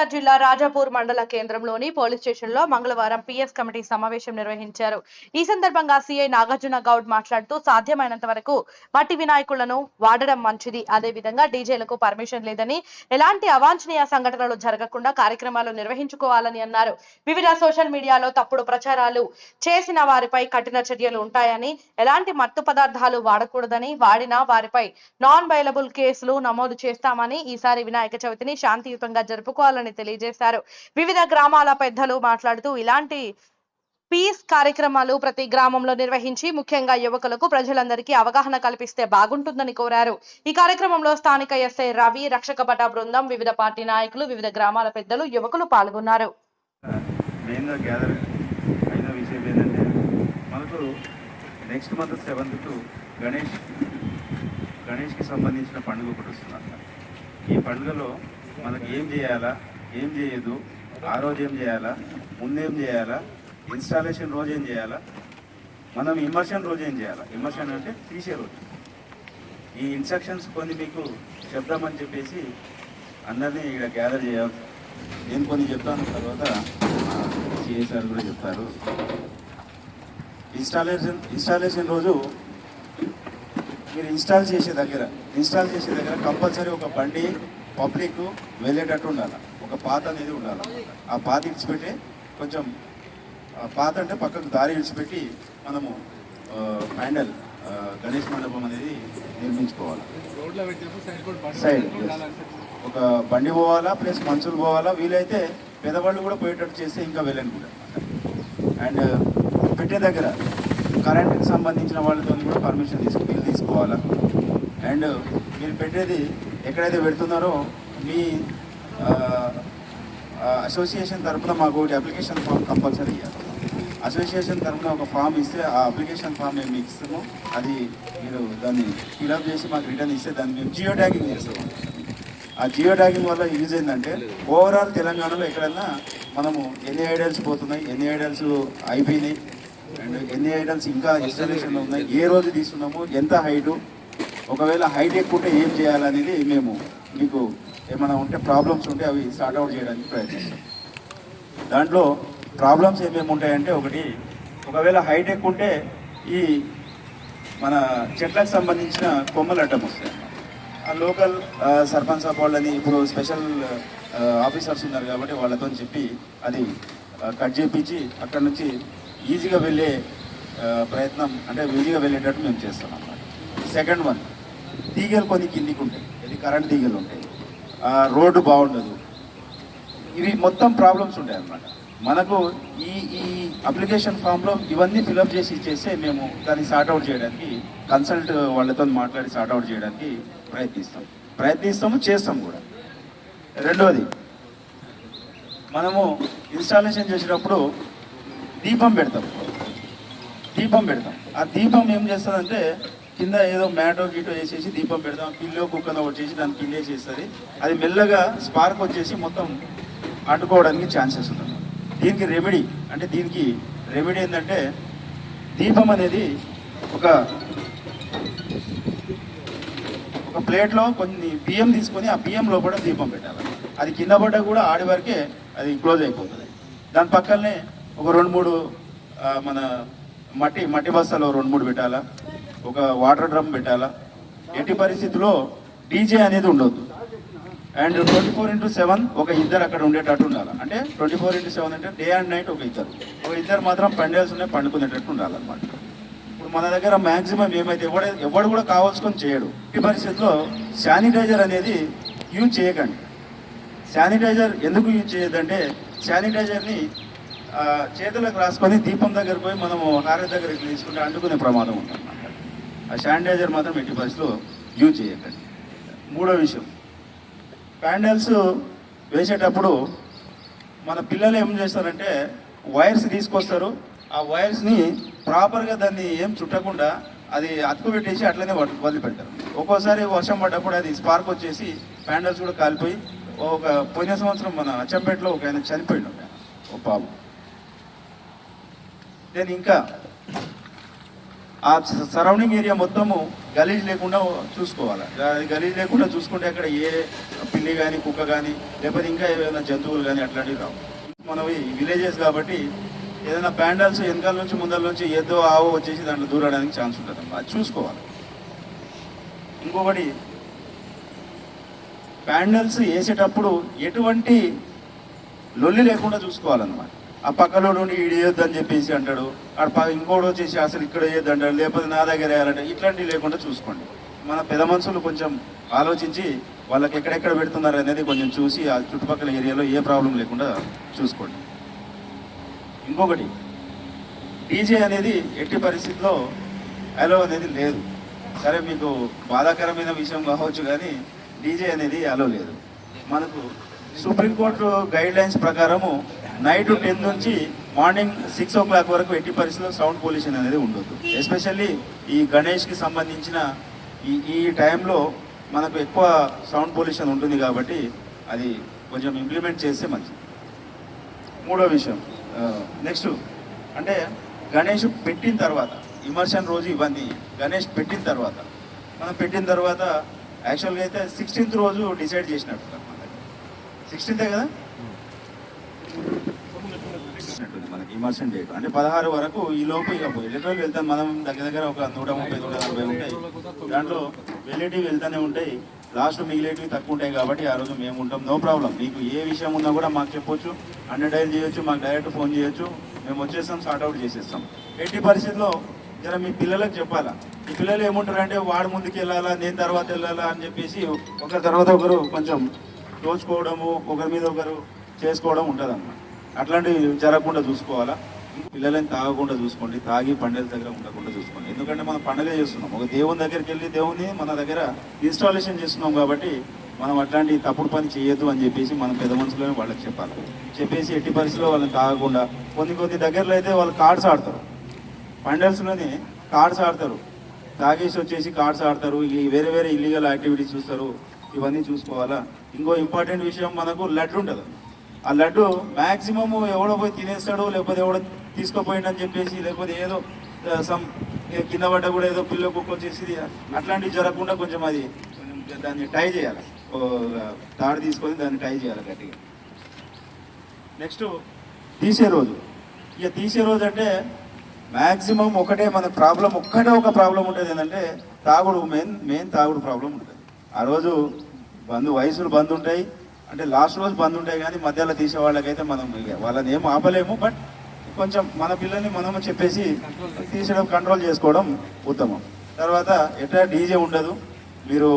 నగర్ జిల్లా రాజాపూర్ మండల కేంద్రంలోని పోలీస్ స్టేషన్ లో మంగళవారం పిఎస్ కమిటీ సమావేశం నిర్వహించారు. ఈ సందర్భంగా సిఐ నాగార్జున గౌడ్ మాట్లాడుతూ సాధ్యమైనంత వరకు మట్టి వినాయకులను వాడడం మంచిది, అదే విధంగా డీజేలకు పర్మిషన్ లేదని, ఎలాంటి అవాంఛనీయ సంఘటనలు జరగకుండా కార్యక్రమాలు నిర్వహించుకోవాలని అన్నారు. వివిధ సోషల్ మీడియాలో తప్పుడు ప్రచారాలు చేసిన వారిపై కఠిన చర్యలు ఉంటాయని, ఎలాంటి మత్తు పదార్థాలు వాడకూడదని, వాడిన వారిపై నాన్ బైలబుల్ కేసులు నమోదు చేస్తామని, ఈసారి వినాయక చవితిని శాంతియుతంగా జరుపుకోవాలని తెలియజేశారు. వివిధ గ్రామాల పెద్దలు మాట్లాడుతూ ఇలాంటి పీస్ కార్యక్రమాలు ప్రతి గ్రామంలో నిర్వహించి ముఖ్యంగా యువకులకు ప్రజలందరికీ అవగాహన కల్పిస్తే బాగుంటుందని కోరారు. ఈ కార్యక్రమంలో స్థానిక ఎస్ఐ రవి, రక్షక భట బృందం, వివిధ పార్టీ నాయకులు, వివిధ గ్రామాల పెద్దలు, యువకులు పాల్గొన్నారు. నెక్స్ట్ మంత్ 7th గణేష్కి సంబంధించిన పండుగ ఒకటి వస్తుంది. ఈ పండుగలో మనకి ఏం చేయాలా, ఏం చేయదు, ఆ రోజు ఏం చేయాలా, ముందేం చేయాలా, ఇన్స్టాలేషన్ రోజు ఏం చేయాలా, మనం ఇమర్షన్ రోజు ఏం చేయాలా. ఇమర్షన్ అంటే తీసే రోజు. ఈ ఇన్స్ట్రక్షన్స్ కొన్ని మీకు చెప్దామని చెప్పేసి అందరినీ ఇక్కడ గ్యాదర్ చేయాలి. నేను కొన్ని చెప్తాను, తర్వాత సిఎస్ఆర్ కూడా చెప్తారు. ఇన్స్టాలేషన్ రోజు మీరు ఇన్స్టాల్ చేసే దగ్గర కంపల్సరీ ఒక బండి పబ్లిక్ వెళ్ళేటట్టు ఉండాలి. ఒక పాత అనేది ఉండాలి. ఆ పాత ఇడిచిపెట్టి కొంచెం పాత అంటే పక్కకు దారి ఇడిచిపెట్టి మనము ప్యాండల్ గణేష్ మండపం అనేది నిర్మించుకోవాలి. సైడ్ ఒక బండి పోవాలా, ప్లస్ మనుషులు పోవాలా, వీలైతే పెద్దవాళ్ళు కూడా పోయేటట్టు చేస్తే ఇంకా వెళ్ళండి కూడా. అండ్ పెట్టే దగ్గర కరెంట్కి సంబంధించిన వాళ్ళతో కూడా పర్మిషన్ తీసుకోవాలా. అండ్ మీరు పెట్టేది ఎక్కడైతే పెడుతున్నారో మీ అసోసియేషన్ తరఫున మాకు ఒకటి అప్లికేషన్ ఫామ్ కంపల్సరీ ఇవ్వాలి. అసోసియేషన్ తరఫున ఒక ఫామ్ ఇస్తే ఆ అప్లికేషన్ ఫామ్ మేము మీకు ఇస్తాము. అది మీరు దాన్ని ఫిలప్ చేసి మాకు రిటర్న్ ఇస్తే దాన్ని మేము జియో ట్యాగింగ్ చేస్తాము. ఆ జియో ట్యాగింగ్ వల్ల యూజ్ ఏంటంటే ఓవరాల్ తెలంగాణలో ఎక్కడైనా మనము ఎన్ని ఐడల్స్ పోతున్నాయి, ఎన్ని ఐడల్స్ అయిపోయినాయి, అండ్ ఎన్ని ఐడల్స్ ఇంకా ఇన్స్టాలేషన్లో ఉన్నాయి, ఏ రోజు తీసుకున్నాము, ఎంత హైటు, ఒకవేళ హైట్ ఎక్కువ ఉంటే ఏం చేయాలనేది మేము మీకు ఏమైనా ఉంటే ప్రాబ్లమ్స్ ఉంటే అవి సార్ట్ అవుట్ చేయడానికి ప్రయత్నిస్తాం. దాంట్లో ప్రాబ్లమ్స్ ఏమేమి ఉంటాయంటే, ఒకవేళ హైట్ ఎక్కువ ఉంటే ఈ మన చెట్లకు సంబంధించిన కొమ్మలు అడ్డం వస్తాయి. ఆ లోకల్ సర్పంచ్ ఆఫ్ వాళ్ళని ఇప్పుడు స్పెషల్ ఆఫీసర్స్ ఉన్నారు కాబట్టి వాళ్ళతో చెప్పి అది కట్ చేయించి అక్కడ నుంచి ఈజీగా వెళ్ళే ప్రయత్నం, అంటే ఈజీగా వెళ్ళేటట్టు మేము చేస్తాం అన్నమాట. సెకండ్ వన్, తీగలు కొన్ని కిందికి ఉంటాయి, ఇది కరెంట్ తీగలు ఉంటాయి, రోడ్డు బాగుండదు, ఇవి మొత్తం ప్రాబ్లమ్స్ ఉంటాయి అన్నమాట. మనకు ఈ అప్లికేషన్ ఫామ్లో ఇవన్నీ ఫిలప్ చేసి ఇచ్చేస్తే మేము దాన్ని సార్ట్అవుట్ చేయడానికి కన్సల్ట్ వాళ్ళతో మాట్లాడి సార్ట్అవుట్ చేయడానికి ప్రయత్నిస్తాము, చేస్తాం కూడా. రెండవది, మనము ఇన్స్టాలేషన్ చేసేటప్పుడు దీపం పెడతాం. ఆ దీపం ఏం చేస్తుందంటే కింద ఏదో మ్యాటో గీటో వేసేసి దీపం పెడతాం, పిల్లో కుక్కనో వచ్చేసి దాన్ని కిందేసేస్తుంది. అది మెల్లగా స్పార్క్ వచ్చేసి మొత్తం అంటుకోవడానికి ఛాన్సెస్ ఉంటుంది. దీనికి రెమెడీ ఏంటంటే దీపం అనేది ఒక ప్లేట్లో కొన్ని బియ్యం తీసుకొని ఆ బియ్యం లోపల దీపం పెట్టాలి. అది కింద పడ్డా కూడా ఆడి వరకే అది క్లోజ్ అయిపోతుంది. దాని పక్కనే ఒక 2-3 మన మట్టి బస్తాలు 2-3 పెట్టాలా, ఒక వాటర్ డ్రమ్ పెట్టాలా. ఎట్టి పరిస్థితుల్లో డీజే అనేది ఉండొద్దు. అండ్ 24/7 ఒక ఇద్దరు అక్కడ ఉండేటట్టు ఉండాలి. అంటే 24/7 అంటే డే అండ్ నైట్ ఒక ఇద్దరు మాత్రం పండేల్స్ ఉన్నాయి, పండుకునేటట్టు ఉండాలన్నమాట. ఇప్పుడు మన దగ్గర మ్యాక్సిమం ఏమైతే ఎవడు కూడా కావాల్సుకొని చేయడు. ఈ పరిస్థితుల్లో శానిటైజర్ అనేది యూజ్ చేయకండి. శానిటైజర్ ఎందుకు యూజ్ చేయొద్దంటే, శానిటైజర్ని చేతులకు రాసుకొని దీపం దగ్గర పోయి మనము హారతి దగ్గర తీసుకుంటే అంటుకునే ప్రమాదం ఉంటుంది. ఆ శానిటైజర్ మాత్రం ఎట్టి పరిస్థితిలో యూజ్ చేయకండి. మూడో విషయం, ప్యాండల్స్ వేసేటప్పుడు మన పిల్లలు ఏం చేస్తారంటే వైర్స్ తీసుకొస్తారు. ఆ వైర్స్ని ప్రాపర్గా దాన్ని ఏం చుట్టకుండా అది అతుకు పెట్టేసి అట్లనే వదిలిపెడతారు. ఒక్కోసారి వర్షం పడ్డప్పుడు అది స్పార్క్ వచ్చేసి ప్యాండల్స్ కూడా కాలిపోయి పోయిన సంవత్సరం మన అచ్చంపేటలో ఒక ఆయన చనిపోయిండు, ఒక బాబు. నేను ఇంకా ఆ సరౌండింగ్ ఏరియా మొత్తము గలీజ్ లేకుండా చూసుకోవాలి. గలీజ్ లేకుండా చూసుకుంటే అక్కడ ఏ పిల్లి కానీ కుక్క కానీ లేకపోతే ఇంకా ఏదైనా జంతువులు కానీ అట్లాంటివి రావు. మనవి విలేజెస్ కాబట్టి ఏదైనా ప్యాండల్స్ వెనకాల నుంచి ముందర నుంచి ఏదో ఆవో వచ్చేసి దాంట్లో దూరడానికి ఛాన్స్ ఉంటుంది. అది చూసుకోవాలి. ఇంకొకటి, ప్యాండల్స్ వేసేటప్పుడు ఎటువంటి లొల్లి లేకుండా చూసుకోవాలన్నమాట. ఆ పక్కలో నుండి వేయొద్దని చెప్పేసి అంటాడు, ఇంకోటి వచ్చేసి అసలు ఇక్కడ వేయొద్దు అంటాడు, లేకపోతే నా దగ్గర వేయాలంటే ఇట్లాంటివి లేకుండా చూసుకోండి. మన పెద్ద మనుషులు కొంచెం ఆలోచించి వాళ్ళకి ఎక్కడెక్కడ పెడుతున్నారు అనేది కొంచెం చూసి ఆ చుట్టుపక్కల ఏరియాలో ఏ ప్రాబ్లం లేకుండా చూసుకోండి. ఇంకొకటి, డీజే అనేది ఎట్టి పరిస్థితుల్లో అలో అనేది లేదు. సరే మీకు బాధాకరమైన విషయం కావచ్చు, కానీ డీజే అనేది అలో లేదు. మనకు సుప్రీంకోర్టు గైడ్ లైన్స్ ప్రకారము నైట్ 10 నుంచి మార్నింగ్ 6 o'clock వరకు ఎట్టి పరిస్థితుల్లో సౌండ్ పొల్యూషన్ అనేది ఉండదు. ఎస్పెషల్లీ ఈ గణేష్కి సంబంధించిన ఈ టైంలో మనకు ఎక్కువ సౌండ్ పొల్యూషన్ ఉంటుంది కాబట్టి అది కొంచెం ఇంప్లిమెంట్ చేస్తే మంచిది. మూడో విషయం, నెక్స్ట్ అంటే గణేష్ పెట్టిన తర్వాత, ఇమర్షన్ రోజు ఇవన్నీ గణేష్ పెట్టిన తర్వాత యాక్చువల్గా అయితే 16th రోజు డిసైడ్ చేసినట్టు. 16th కదా మనకి ఇమర్షన్ డేట్, అంటే 16 వరకు ఈ లోపు ఇక వెళ్ళేటోళ్ళు వెళ్తాం. మనం దగ్గర ఒక 130-140 ఉంటాయి. దాంట్లో వెళ్ళేటివి వెళ్తూనే ఉంటాయి. లాస్ట్ మిగిలేటివి తక్కువ ఉంటాయి కాబట్టి ఆ రోజు మేము ఉంటాం. No problem. మీకు ఏ విషయం ఉన్నా కూడా మాకు చెప్పొచ్చు, డైల్ చేయొచ్చు, మాకు డైరెక్ట్ ఫోన్ చేయొచ్చు. మేము వచ్చేస్తాం, సార్ట్అవుట్ చేసేస్తాం. ఎట్టి పరిస్థితుల్లో జర మీ పిల్లలకు చెప్పాలా. ఈ పిల్లలు ఏముంటారంటే వాడు ముందుకు వెళ్ళాలా, నేను తర్వాత వెళ్ళాలా అని చెప్పేసి ఒకరి తర్వాత ఒకరు కొంచెం దోచుకోవడము, ఒకరి మీద ఒకరు చేసుకోవడం ఉంటుంది అన్నమాట. అట్లాంటివి జరగకుండా చూసుకోవాలా. పిల్లలని తాగకుండా చూసుకోండి, తాగి పండుగల దగ్గర ఉండకుండా చూసుకోండి. ఎందుకంటే మనం పండుగ చేస్తున్నాం, ఒక దేవుని దగ్గరికి వెళ్ళి దేవుని మన దగ్గర ఇన్స్టాలేషన్ చేస్తున్నాం కాబట్టి మనం అట్లాంటి తప్పుడు పని చేయొద్దు అని చెప్పేసి మనం పెద్ద మనుషులని వాళ్ళకి చెప్పాలి. చెప్పేసి ఎట్టి పరిస్థితిలో వాళ్ళని తాగకుండా, కొన్ని దగ్గరలో అయితే వాళ్ళు కార్డ్స్ ఆడతారు, పండల్స్లోనే కార్డ్స్ ఆడతారు, తాగేసి వచ్చేసి కార్డ్స్ ఆడతారు, ఈ వేరే ఇల్లీగల్ యాక్టివిటీస్ చూస్తారు. ఇవన్నీ చూసుకోవాలా. ఇంకో ఇంపార్టెంట్ విషయం, మనకు లడ్డు ఉంటుంది. ఆ లడ్డు మ్యాక్సిమం ఎవడో పోయి తినేస్తాడు, లేకపోతే ఎవడో తీసుకుపోయిండని చెప్పేసి, లేకపోతే ఏదో సమ్ కింద పడ్డ కూడా ఏదో పిల్ల కుక్క వచ్చేసి అట్లాంటివి జరగకుండా కొంచెం అది దాన్ని టై చేయాలి. తాడు తీసుకొని దాన్ని టై చేయాలి గట్టిగా. నెక్స్ట్ తీసే రోజు. ఇక తీసే రోజు అంటే మ్యాక్సిమం ఒకటే మన ప్రాబ్లం, ఒక ప్రాబ్లం ఉంటుంది. ఏంటంటే తాగుడు, మెయిన్ తాగుడు ప్రాబ్లం ఉంటుంది. ఆ రోజు వయసులు బంద్ ఉంటాయి, అంటే లాస్ట్ రోజు బంద్ ఉంటాయి. కానీ మధ్యలో తీసే వాళ్ళకైతే మనం వాళ్ళని ఏం ఆపలేము. బట్ కొంచెం మన పిల్లల్ని మనము చెప్పేసి తీసేయడం, కంట్రోల్ చేసుకోవడం ఉత్తమం. తర్వాత ఎట్లా డీజే ఉండదు. మీరు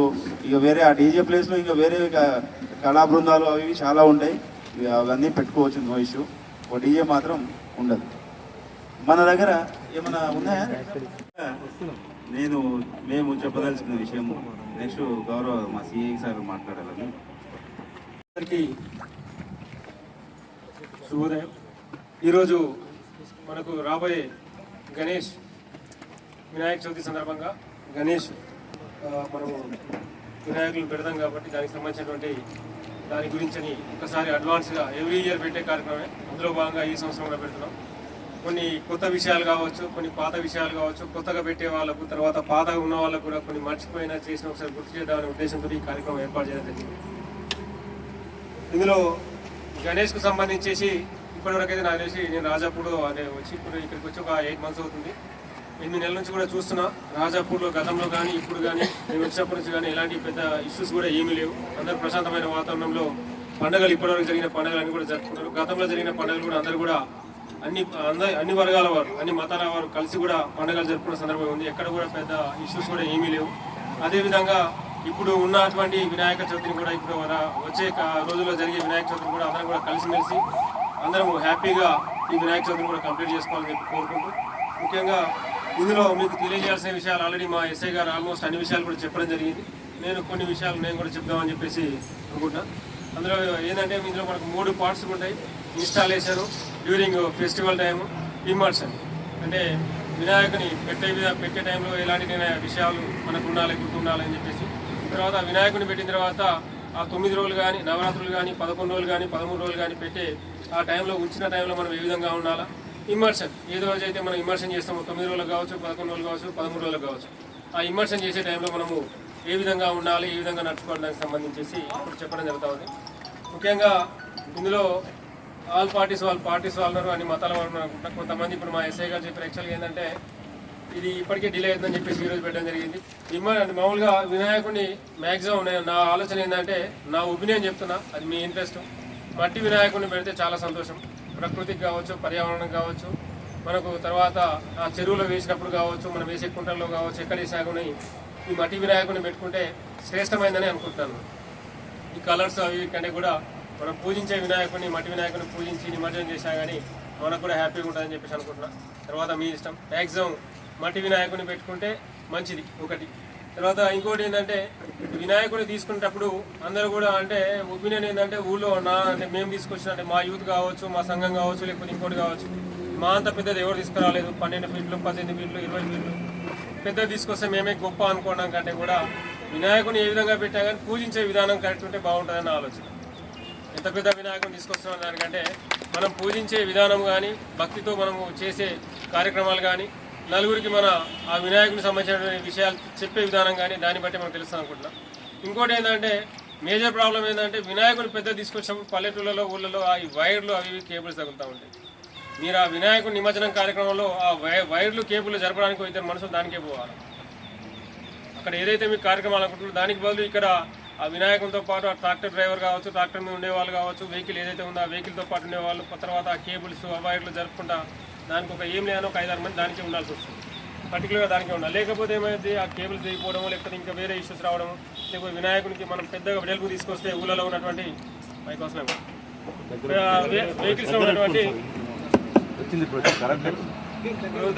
ఇక వేరే ఆ డీజే ప్లేస్లో ఇంకా వేరే కళా బృందాలు అవి చాలా ఉంటాయి, అవన్నీ పెట్టుకోవచ్చు, నో ఇష్యూ. ఒక డీజే మాత్రం ఉండదు. మన దగ్గర ఏమైనా ఉన్నాయా? మేము చెప్పదలుచుకున్న విషయం నెక్స్ట్ గౌరవ మా సిఐ సార్ మాట్లాడాలని. అందరికీ శుభోదయం. ఈరోజు మనకు రాబోయే గణేష్ వినాయక చవితి సందర్భంగా గణేష్ మనము వినాయకులు పెడతాం కాబట్టి దానికి సంబంధించినటువంటి దాని గురించి ఒకసారి అడ్వాన్స్గా ఎవ్రీ ఇయర్ పెట్టే కార్యక్రమమే. అందులో భాగంగా ఈ సంవత్సరంలో పెడుతున్నాం. కొన్ని కొత్త విషయాలు కావచ్చు, కొన్ని పాత విషయాలు కావచ్చు, కొత్తగా పెట్టే వాళ్ళకు, తర్వాత పాతగా ఉన్న వాళ్ళకు కూడా కొన్ని మర్చిపోయినా చేసిన ఒకసారి గుర్తు చేద్దామనే ఉద్దేశంతో ఈ కార్యక్రమం ఏర్పాటు చేయడం జరిగింది. ఇందులో గణేష్కు సంబంధించేసి ఇప్పటివరకైతే నాకు తెలిసి నేను రాజాపూర్ వచ్చి ఇప్పుడు ఇక్కడికి వచ్చి ఒక 8 months అవుతుంది. 8 నెలల నుంచి కూడా చూస్తున్నా. రాజాపూర్లో గతంలో కానీ ఇప్పుడు కానీ నేను వచ్చినప్పటి నుంచి కానీ ఎలాంటి పెద్ద ఇష్యూస్ కూడా ఏమీ లేవు. అందరూ ప్రశాంతమైన వాతావరణంలో పండుగలు, ఇప్పటివరకు జరిగిన పండుగలు కూడా జరుపుకుంటారు. గతంలో జరిగిన పండుగలు కూడా అందరూ కూడా అన్ని వర్గాల వారు, అన్ని మతాల వారు కలిసి కూడా పండుగలు జరుపుకునే సందర్భం ఉంది. ఎక్కడ కూడా పెద్ద ఇష్యూస్ కూడా ఏమీ లేవు. అదేవిధంగా ఇప్పుడు ఉన్నటువంటి వినాయక చవితిని కూడా, ఇప్పుడు వచ్చే రోజుల్లో జరిగే వినాయక చవితిని కూడా అందరం కూడా కలిసిమెలిసి అందరం హ్యాపీగా ఈ వినాయక చవితిని కూడా కంప్లీట్ చేసుకోవాలని చెప్పి కోరుకుంటూ, ముఖ్యంగా ఇందులో మీకు తెలియజేయాల్సిన విషయాలు ఆల్రెడీ మా ఎస్ఐ గారు ఆల్మోస్ట్ అన్ని విషయాలు కూడా చెప్పడం జరిగింది. కొన్ని విషయాలు నేను కూడా చెప్దామని చెప్పేసి అనుకుంటున్నా. అందులో ఏంటంటే ఇందులో మనకు 3 parts ఉంటాయి. Installation during festival time, immersion అంటే వినాయకుని పెట్టే టైంలో ఎలాంటి విషయాలు మనకు గుర్తుండాలని చెప్పేసి, తర్వాత వినాయకుని పెట్టిన తర్వాత ఆ 9 రోజులు కానీ, నవరాత్రులు కానీ, 11 రోజులు కానీ, 13 రోజులు కానీ పెట్టే ఆ టైంలో, ఉంచిన టైంలో మనం ఏ విధంగా ఉండాలా, ఇమ్మర్షన్ ఏదో రోజు అయితే మనం ఇమ్మర్షన్ చేస్తాము 9 రోజులకు కావచ్చు, 11 రోజులు కావచ్చు, 13 రోజులకు కావచ్చు. ఆ ఇమ్మర్షన్ చేసే టైంలో మనము ఏ విధంగా ఉండాలి, ఏ విధంగా నడుచుకోవడానికి సంబంధించేసి ఇప్పుడు చెప్పడం జరుగుతూ ఉంది. ముఖ్యంగా ఇందులో ఆల్ పార్టీస్ వాళ్ళు అన్ని మతాల వాళ్ళు అనుకుంటా. కొంతమంది ఇప్పుడు మా ఎస్ఐ గారు చెప్పిన యాక్చువల్గా ఏంటంటే ఇది ఇప్పటికే డిలే అవుతుందని చెప్పేసి ఈరోజు పెట్టడం జరిగింది. మామూలుగా వినాయకుడిని మ్యాక్సిమం నా ఆలోచన ఏంటంటే, నా ఒపీనియన్ చెప్తున్నా, అది మీ ఇంట్రెస్ట్. మట్టి వినాయకుడిని పెడితే చాలా సంతోషం. ప్రకృతికి కావచ్చు, పర్యావరణం కావచ్చు, మనకు తర్వాత ఆ చెరువులో వేసినప్పుడు కావచ్చు, మనం వేసే కుంటల్లో కావచ్చు, ఎక్కడ వేసినా కూడా ఈ మట్టి వినాయకుడిని పెట్టుకుంటే శ్రేష్టమైందని అనుకుంటున్నాను. ఈ కలర్స్ అవి కంటే కూడా మనం పూజించే వినాయకుడిని, మట్టి వినాయకుడిని పూజించి నిమజ్జనం చేసినా కానీ మనకు కూడా హ్యాపీగా ఉంటుందని చెప్పేసి అనుకుంటున్నా. తర్వాత మీ ఇష్టం. మ్యాక్సిమం మట్టి వినాయకుడిని పెట్టుకుంటే మంచిది ఒకటి. తర్వాత ఇంకోటి ఏంటంటే, వినాయకుడిని తీసుకునేటప్పుడు అందరూ కూడా అంటే ఒపీనియన్ ఏంటంటే, ఊళ్ళో అంటే మేము తీసుకొచ్చిన అంటే మా యూత్ కావచ్చు, మా సంఘం కావచ్చు, లేకపోతే ఇంకోటి కావచ్చు, మా అంత పెద్దది ఎవరు తీసుకురాలేదు. 12 ఫీట్లు, 18 ఫీట్లు, 20 ఫీట్లు పెద్దది తీసుకొస్తే మేమే గొప్ప అనుకోవడం కంటే కూడా వినాయకుని ఏ విధంగా పెట్టా కానీ పూజించే విధానం కరెక్ట్ ఉంటే బాగుంటుందని ఆలోచన. ఎంత పెద్ద వినాయకుని తీసుకొస్తున్నాం దానికంటే మనం పూజించే విధానం కానీ, భక్తితో మనము చేసే కార్యక్రమాలు కానీ, నలుగురికి మన ఆ వినాయకునికి సంబంధించిన విషయాలు చెప్పే విధానం కానీ దాన్ని బట్టి మనం తెలుస్తాం అనుకుంటున్నాం. ఇంకోటి ఏంటంటే, మేజర్ ప్రాబ్లం ఏంటంటే, వినాయకుని పెద్ద తీసుకొచ్చినప్పుడు పల్లెటూళ్ళలో, ఊళ్ళలో ఆ వైర్లు అవి కేబుల్స్ తగులుతూ ఉంటాయి. మీరు ఆ వినాయకుని నిమజ్జనం కార్యక్రమంలో ఆ వైర్లు కేబుల్ జరపడానికి 2 మనుషులు దానికే పోవాలి. అక్కడ ఏదైతే మీకు కార్యక్రమాలు అనుకుంటున్నారో దానికి బదులు ఇక్కడ ఆ వినాయకునితో పాటు ఆ ట్రాక్టర్ డ్రైవర్ కావచ్చు, ట్రాక్టర్ మీద ఉండేవాళ్ళు కావచ్చు, వెహికల్ ఏదైతే ఉందో ఆ వెహికల్తో పాటు ఉండేవాళ్ళు, తర్వాత ఆ కేబుల్స్ ఆ వైర్లు జరుపుకుంటా దానికి ఒక ఏం లేదో ఒక 5-6 మంది దానికే ఉండాల్సి వస్తుంది. పర్టికులర్గా దానికే ఉండాలి. లేకపోతే ఏమైంది, ఆ కేబుల్స్ దిగిపోవడము, లేకపోతే ఇంకా వేరే ఇష్యూస్ రావడము, లేకపోతే వినాయకునికి మనం పెద్దగా వెడల్పు తీసుకొస్తే ఊళ్ళలో ఉన్నటువంటి వెహికల్స్లో ఉన్నటువంటి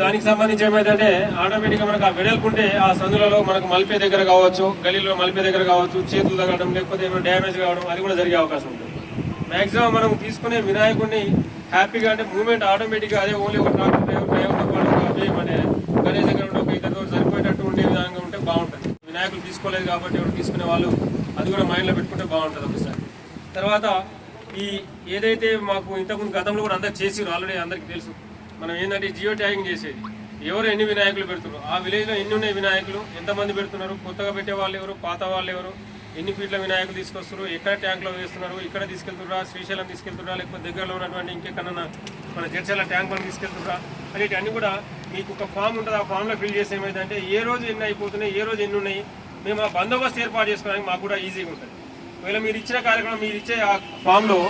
దానికి సంబంధించి ఏమైందంటే, ఆటోమేటిక్గా మనకు ఆ వెడల్పు ఉంటే ఆ సందులలో మనకు మలిపే దగ్గర కావచ్చు, గలీలో మలిపే దగ్గర కావచ్చు, చేతులు తగ్గడం, లేకపోతే ఏమైనా డ్యామేజ్ కావడం అది కూడా జరిగే అవకాశం ఉంటుంది. మ్యాక్సిమం మనం తీసుకునే వినాయకుడిని హ్యాపీగా అంటే మూవ్మెంట్ ఆటోమేటిక్గా అదే ఓన్లీ ఒక ట్రాక్టర్ డ్రైవర్తో పాటు అవి మన గణేష్ దగ్గర ఉంటే ఒక 2 సరిపోయేటట్టు ఉండే విధంగా ఉంటే బాగుంటుంది. వినాయకులు తీసుకోలేదు కాబట్టి ఎవరు తీసుకునే వాళ్ళు అది కూడా మైండ్లో పెట్టుకుంటే బాగుంటుంది ఒకసారి. తర్వాత ఈ ఏదైతే మాకు ఇంతకుముందు గతంలో కూడా అందరు చేసిరు, ఆల్రెడీ అందరికీ తెలుసు. మనం ఏంటంటే జియో ట్యాగింగ్ చేసేది, ఎవరు ఎన్ని వినాయకులు పెడుతున్నారు, ఆ విలేజ్లో ఎన్ని ఉన్నాయి వినాయకులు, ఎంతమంది పెడుతున్నారు, కొత్తగా పెట్టే వాళ్ళు ఎవరు, పాత వాళ్ళు ఎవరు, ఎన్ని ఫీట్ల వినాయకులు తీసుకొస్తారు, ఎక్కడ ట్యాంక్లో వేస్తున్నారు, ఇక్కడ తీసుకెళ్తుర్రా, శ్రీశైలం తీసుకెళ్తుర్రా, లేకపోతే దగ్గరలో ఉన్నటువంటి ఇంకెక్కడన్నా మన జడ్చర్ల ట్యాంక్ మనం తీసుకెళ్తుర్రా అనేవి అన్నీ కూడా మీకు ఒక ఫామ్ ఉంటుంది. ఆ ఫామ్లో ఫిల్ చేసి ఏమైందంటే ఏ రోజు ఎన్ని అయిపోతున్నాయి, ఏ రోజు ఎన్ని ఉన్నాయి, మేము ఆ బందోబస్తు ఏర్పాటు చేసుకోవడానికి మాకు కూడా ఈజీగా ఉంటుంది. ఒకవేళ మీరు ఇచ్చిన కార్యక్రమం మీరు ఇచ్చే ఆ ఫామ్లో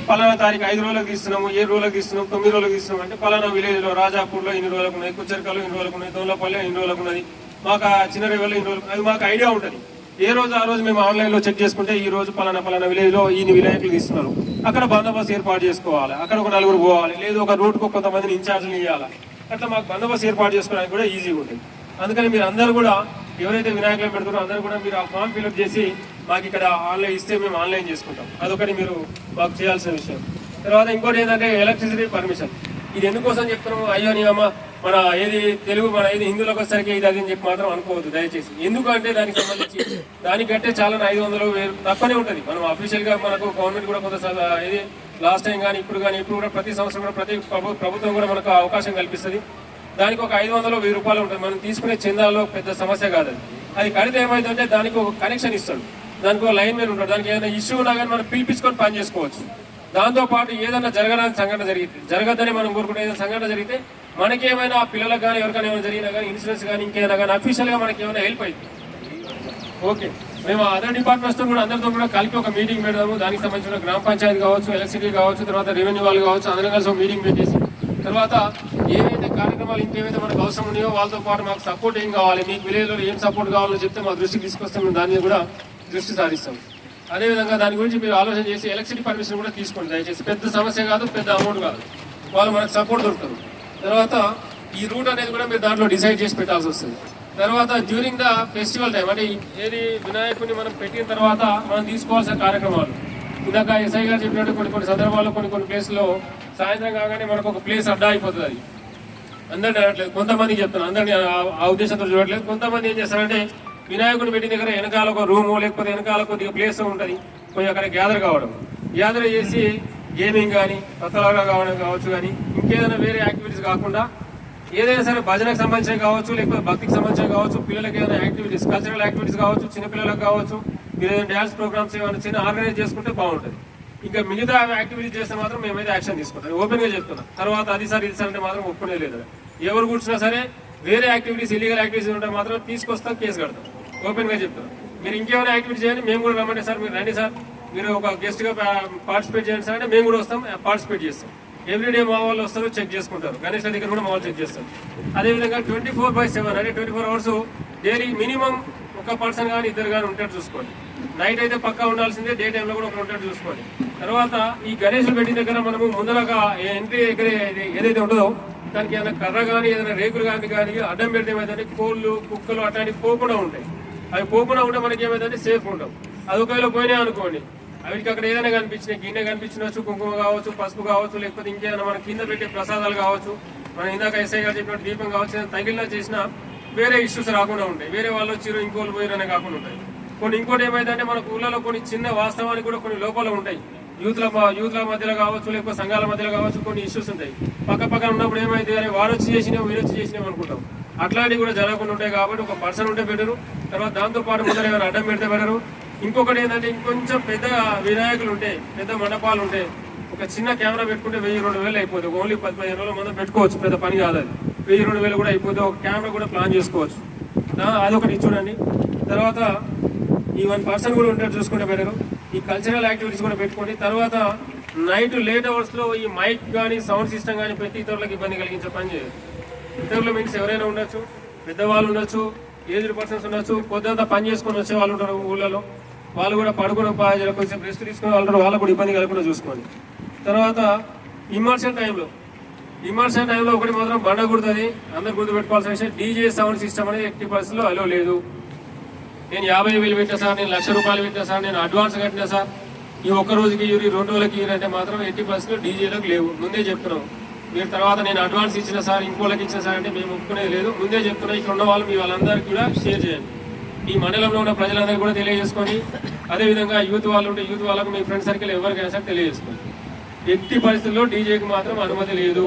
పలానా తారీఖు 5 రోజులకు తీస్తున్నాము, 7 రోజులకు తీస్తున్నాము, 9 రోజులకు తీస్తున్నాము అంటే పలానా విలేజ్లో రాజాపూర్లో ఇన్ని రోజులకు ఉన్నాయి, కుచ్చరికలో ఇన్ని రోజులకు ఉన్నాయి, దోన్లపల్లి ఇన్ని రోజులకు ఉన్నది, మాకు ఆ చిన్న రేవల్లో ఇన్ని రోజులు, అది మాకు ఐడియా ఉంటుంది. ఏ రోజు ఆ రోజు మేము ఆన్లైన్లో చెక్ చేసుకుంటే ఈ రోజు పలానా విలేజ్లో ఈయన వినాయకులు తీస్తున్నారు, అక్కడ బందోబస్తు ఏర్పాటు చేసుకోవాలి, అక్కడ ఒక 4 పోవాలి, లేదు ఒక రూట్కు కొంతమందిని ఇన్ఛార్జ్లు ఇవ్వాలి, అట్లా మాకు బందోబస్తు ఏర్పాటు చేసుకోవడానికి కూడా ఈజీగా ఉంటుంది. అందుకని మీరు అందరూ కూడా ఎవరైతే వినాయకులు పెడతారో అందరూ కూడా మీరు ఆ ఫామ్ ఫిల్అప్ చేసి మాకు ఇక్కడ ఆన్లైన్ ఇస్తే మేము ఆన్లైన్ చేసుకుంటాం. అదొకటి మీరు మాకు చేయాల్సిన విషయం. తర్వాత ఇంకోటి ఏంటంటే ఎలక్ట్రిసిటీ పర్మిషన్. ఇది ఎందుకోసం చెప్తున్నాము, అయ్యో నీ అమ్మ మన ఏది తెలుగు మన ఏది హిందువులకు వచ్చేసరికి ఇది అది అని చెప్పి మాత్రం అనుకోవద్దు దయచేసి. ఎందుకంటే దానికి సంబంధించి దానికి కట్టే చాలా 500,000 తక్కువనే ఉంటుంది. మనం అఫీషియల్గా మనకు గవర్నమెంట్ కూడా కొంత ఇది లాస్ట్ టైం కానీ ఇప్పుడు కూడా ప్రతి సంవత్సరం కూడా ప్రతి ప్రభుత్వం కూడా మనకు అవకాశం కల్పిస్తుంది. దానికి ఒక 500,000 రూపాయలు ఉంటుంది. మనం తీసుకునే చందాల్లో పెద్ద సమస్య కాదు. అది కడితే ఏమైందంటే దానికి ఒక కనెక్షన్ ఇస్తాడు, దానికి ఒక లైన్ మీద ఉంటాడు, దానికి ఏదైనా ఇష్యూ ఉన్నా కానీ మనం పిలిపించుకొని పని చేసుకోవచ్చు. దాంతోపాటు ఏదైనా జరగడానికి సంఘటన జరగద్దని మనం కోరుకుంటే ఏదైనా సంఘటన జరిగితే మనకేమైనా ఆ పిల్లలకు కానీ ఎవరికైనా ఏమైనా జరిగినా కానీ ఇన్సూరెన్స్ కానీ ఇంకేమైనా కానీ అఫీషియల్గా మనకి ఏమైనా హెల్ప్ అయింది. ఓకే, మేము అదర్ డిపార్ట్మెంట్స్తో కూడా అందరితో కూడా కలిపి ఒక మీటింగ్ పెడదాము. దానికి సంబంధించిన గ్రామ పంచాయతీ కావచ్చు, ఎలక్ట్రిసిటీ కావచ్చు, తర్వాత రెవెన్యూ వాళ్ళు కావచ్చు, అందరం కలిసి ఒక మీటింగ్ పెట్టేసి తర్వాత ఏవైతే కార్యక్రమాలు ఇంకేవైతే మనకు అవసరం ఉన్నాయో వాళ్ళతో పాటు మాకు సపోర్ట్ ఏం కావాలి, మీకు విలేజ్లో ఏం సపోర్ట్ కావాలో చెప్తే మా దృష్టికి తీసుకొస్తే మేము దాని మీద కూడా దృష్టి సారిస్తాం. అదేవిధంగా దాని గురించి మీరు ఆలోచన చేసి ఎలక్ట్రిసిటీ పర్మిషన్ కూడా తీసుకోండి దయచేసి. పెద్ద సమస్య కాదు, పెద్ద అమౌంట్ కాదు, వాళ్ళు మనకు సపోర్ట్ దొరుకుతారు. తర్వాత ఈ రూట్ అనేది కూడా మీరు దాంట్లో డిసైడ్ చేసి పెట్టాల్సి వస్తుంది. తర్వాత డ్యూరింగ్ ద ఫెస్టివల్ టైం అంటే ఏది వినాయకుడిని మనం పెట్టిన తర్వాత మనం తీసుకోవాల్సిన కార్యక్రమాలు, ఇందాక ఎస్ఐ గారు చెప్పినట్టు కొన్ని సందర్భాల్లో కొన్ని ప్లేస్లో సాయంత్రం కాగానే మనకు ఒక ప్లేస్ అడ్డా అయిపోతుంది. అది అందరినీ అనట్లేదు, కొంతమంది చెప్తున్నాను, అందరినీ ఆ ఉద్దేశంతో చూడట్లేదు. కొంతమంది ఏం చేస్తారంటే వినాయకుడిని పెట్టిన దగ్గర వెనకాల ఒక రూము లేకపోతే వెనకాల కొద్దిగా ప్లేస్ ఉంటుంది, పోయి అక్కడ గ్యాదర్ చేసి గేమింగ్ కానీ కొత్తలాగా కావచ్చు కానీ ఇంకేదైనా వేరే యాక్టివిటీస్ కాకుండా ఏదైనా సరే భజనకు సంబంధించిన కావచ్చు, లేకపోతే భక్తికి సంబంధించిన కావచ్చు, పిల్లలకి ఏదైనా యాక్టివిటీస్ కల్చరల్ యాక్టివిటీస్ కావచ్చు, చిన్నపిల్లలకు కావచ్చు, మీరు ఏదైనా డ్యాన్స్ ప్రోగ్రామ్స్ ఏమైనా చిన్న ఆర్గనైజ్ చేసుకుంటే బాగుంటుంది. ఇంకా మిగతా యాక్టివిటీస్ చేస్తే మాత్రం మేమైతే యాక్షన్ తీసుకుంటాం, ఓపెన్గా చెప్తున్నాం. తర్వాత అది సార్ ఇది సార్ అంటే మాత్రం ఒప్పుకునే లేదు. ఎవరు కూర్చున్నా సరే వేరే యాక్టివిటీస్ ఇల్లీగల్ యాక్టివిటీస్ ఉంటే మాత్రం తీసుకొస్తాం, కేసు కడతాం, ఓపెన్గా చెప్తున్నాం. మీరు ఇంకేమైనా యాక్టివిటీ చేయండి, మేము కూడా రమ్మంటే సార్ మీరు రండి సార్, మీరు ఒక గెస్ట్గా పార్టిసిపేట్ చేయండి సార్ అంటే మేము కూడా వస్తాం, పార్టిసిపేట్ చేస్తాం. ఎవ్రీడే మా వాళ్ళు వస్తారు, చెక్ చేసుకుంటారు. గణేష్ దగ్గర కూడా మా వాళ్ళు చెక్ చేస్తారు. అదేవిధంగా 24/7 అంటే 24 hours డైలీ మినిమం ఒక పర్సన్ కానీ ఇద్దరు కానీ ఉంటారు చూసుకోండి. నైట్ అయితే పక్కా ఉండాల్సిందే, డే టైంలో కూడా ఒకరు ఉంటారు చూసుకోండి. తర్వాత ఈ గణేషులు పెట్టిన దగ్గర మనము ముందరగా ఎంట్రీ దగ్గర ఏదైతే ఉంటుందో దానికి ఏదైనా కర్ర కానీ ఏదైనా రేకులు కానీ అడ్డం పెడితే ఏమైందంటే కోళ్ళు కుక్కలు అట్లాంటివి పోకుండా ఉంటాయి. అవి పోకుండా ఉంటే మనకి ఏమైందంటే సేఫ్ ఉండవు. అది ఒకవేళ పోయినాయి అనుకోండి, వీటికి అక్కడ ఏదైనా కనిపించినాయి, గిన్నె కనిపించవచ్చు, కుంకుమ కావచ్చు, పసుపు కావచ్చు, లేకపోతే ఇంకేదైనా మన కింద పెట్టే ప్రసాదాలు కావచ్చు, మనం ఇందాక ఎస్ఐ గారు చెప్పినట్టు దీపం కావచ్చు, ఏదైనా తగిలినా చేసినా వేరే ఇష్యూస్ రాకుండా ఉంటాయి. వేరే వాళ్ళు వచ్చిరు ఇంకోళ్ళు పోయిరనే కాకుండా ఉంటాయి. కొన్ని ఇంకోటి ఏమైందంటే మన ఊళ్ళలో కొన్ని చిన్న వాస్తవానికి కూడా కొన్ని లోపాలు ఉంటాయి. యూత్ల మధ్యలో కావచ్చు, లేకపోతే సంఘాల మధ్యలో కావచ్చు, కొన్ని ఇష్యూస్ ఉంటాయి. పక్కన ఉన్నప్పుడు ఏమైంది అని వారు వచ్చి చేసినాం వీరు వచ్చి చేసినాం అనుకుంటాం. అట్లాంటివి కూడా జరగకుండా ఉంటాయి. కాబట్టి ఒక పర్సన్ ఉంటే బెటరు. తర్వాత దాంతోపాటు ముందర ఏమైనా అడ్డం పెడితే బెటరు. ఇంకొకటి ఏంటంటే ఇంకొంచెం పెద్ద వినాయకులు ఉంటాయి, పెద్ద మండపాలు ఉంటాయి. ఒక చిన్న కెమెరా పెట్టుకుంటే 1000-2000 అయిపోతుంది. ఓన్లీ 10-15 రోజుల ముందు పెట్టుకోవచ్చు, పెద్ద పని కాదు అది. 1000-2000 కూడా అయిపోతుంది. ఒక కెమెరా కూడా ప్లాన్ చేసుకోవచ్చు. అదొకటి చూడండి. తర్వాత ఈ 1 పర్సన్ కూడా ఉంటాడు చూసుకుంటే బెటరు. ఈ కల్చరల్ యాక్టివిటీస్ కూడా పెట్టుకోండి. తర్వాత నైట్ లేట్ అవర్స్లో ఈ మైక్ కానీ సౌండ్ సిస్టమ్ కానీ పెట్టి ఇతరులకు ఇబ్బంది కలిగించే పని చేయదు. ఇతరులు మీన్స్ ఎవరైనా ఉండొచ్చు, పెద్దవాళ్ళు ఉండొచ్చు, ఏజ్డ్ పర్సన్స్ ఉండొచ్చు, పొద్దుంతా పని చేసుకొని వచ్చే వాళ్ళు ఉంటారు ఊళ్ళలో. వాళ్ళు కూడా పడుకుని కొంచెం రెస్ట్ తీసుకునే వాళ్ళు ఉంటారు, వాళ్ళకు కూడా ఇబ్బంది కలగకుండా చూసుకోండి. తర్వాత ఇమర్షన్ టైంలో ఒకటి మాత్రం బండ కుడుతుంది, అందరు గుర్తుపెట్టుకోవాల్సిన విషయం, డీజే సౌండ్ సిస్టమ్ అనేది 80% అలో లేదు. నేను 50,000 పెట్టా సార్, నేను ₹1,00,000 పెట్టా సార్, నేను అడ్వాన్స్ కట్టినా సార్, ఈ ఒక్క రోజుకి 2 రోజులకి అంటే మాత్రం 80% డీజేలకు లేవు. ముందే చెప్తున్నాం. మీరు తర్వాత నేను అడ్వాన్స్ ఇచ్చిన సార్, ఇంకోళ్ళకి ఇచ్చిన సార్ అంటే మేము ఒప్పుకునేది లేదు. ముందే చెప్తున్నా. ఇక్కడ ఉన్న వాళ్ళు మీ వాళ్ళందరికీ కూడా షేర్ చేయండి. ఈ మండలంలో ఉన్న ప్రజలందరికీ కూడా తెలియజేసుకొని, అదేవిధంగా యూత్ వాళ్ళు ఉంటే యూత్ వాళ్ళకు మీ ఫ్రెండ్ సర్కిల్ ఎవరికైనా సరే తెలియజేసుకోండి. ఎట్టి పరిస్థితుల్లో డీజేకి మాత్రం అనుమతి లేదు.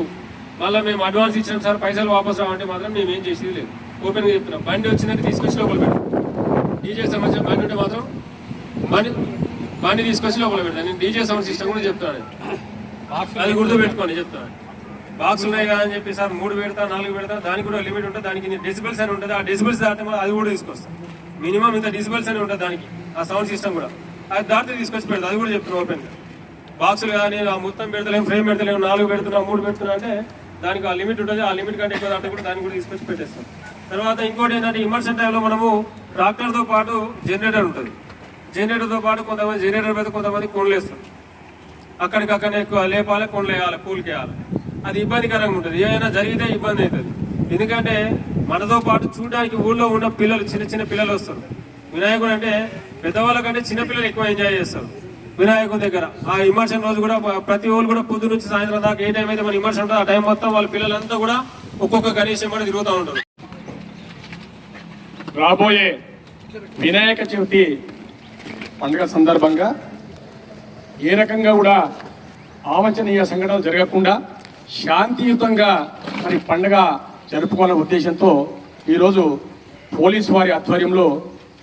మళ్ళీ మేము అడ్వాన్స్ ఇచ్చినాం సార్, పైసలు వాపసు రావంటే మాత్రం మేము ఏం చేసేది లేదు. ఓపెన్గా చెప్తున్నాం. బండి వచ్చిందంటే తీసుకొచ్చి లోపల పెట్టాం. డీజే సంబంధించిన బండి ఉంటే మాత్రం బండి తీసుకొచ్చి లోపల పెడతాను. నేను డీజే సౌండ్ సిస్టమ్ కూడా చెప్తాను, అది గుర్తు పెట్టుకోండి చెప్తాను. బాక్స్ ఉన్నాయి కదా అని చెప్పి సార్ 3 పెడతా 4 పెడతా, దానికి కూడా లిమిట్ ఉంటుంది. దానికి డెసిబల్స్ అని ఉంటుంది. ఆ డెసిబల్స్ దాటితే అది కూడా తీసుకొస్తాం. మినిమం ఇంత డెసిబల్స్ అని ఉంటుంది దానికి, ఆ సౌండ్ సిస్టమ్ కూడా. అది దాటితే తీసుకొచ్చి పెడతా, అది కూడా చెప్తున్నాను ఓపెన్గా. బాక్సులు కానీ ఆ మొత్తం పెడతలేము, ఫ్రేమ్ పెడతలేము, 4 పెడుతున్నా 3 పెడుతున్నా అంటే దానికి ఆ లిమిట్ ఉంటుంది. ఆ లిమిట్ కంటే ఎక్కువ దాంట్లో కూడా దాన్ని కూడా తీసుకొచ్చి పెట్టేస్తాం. తర్వాత ఇంకోటి ఏంటంటే ఇమర్షన్ టైంలో మనము ట్రాక్టర్తో పాటు జనరేటర్ ఉంటుంది. జనరేటర్తో పాటు కొంతమంది జనరేటర్ మీద కొంతమంది కొండలు వేస్తారు. అక్కడికక్కడనే ఎక్కువ లేపాలి, కొండలు వేయాలి, పూలకి వేయాలి. అది ఇబ్బందికరంగా ఉంటుంది. ఏమైనా జరిగితే ఇబ్బంది అవుతుంది. ఎందుకంటే మనతో పాటు చూడడానికి ఊళ్ళో ఉన్న పిల్లలు, చిన్న పిల్లలు వస్తారు. వినాయకుడు అంటే పెద్దవాళ్ళ కంటే చిన్నపిల్లలు ఎక్కువ ఎంజాయ్ చేస్తారు వినాయకుడి దగ్గర. ఆ ఇమర్షన్ రోజు కూడా ప్రతి వాళ్ళు కూడా పొద్దు నుంచి సాయంత్రం దాకా ఏ టైం అయితే మన ఇమర్షన్ ఉంటుందో ఆ టైం మొత్తం వాళ్ళ పిల్లలంతా కూడా ఒక్కొక్క గణేశం కూడా తిరుగుతూ ఉంటారు. రాబోయే వినాయక చవితి పండుగ సందర్భంగా ఏ రకంగా కూడా ఆవంచనీయ సంఘటనలు జరగకుండా శాంతియుతంగా మరి పండుగ జరుపుకోవాలనే ఉద్దేశంతో ఈరోజు పోలీసు వారి ఆధ్వర్యంలో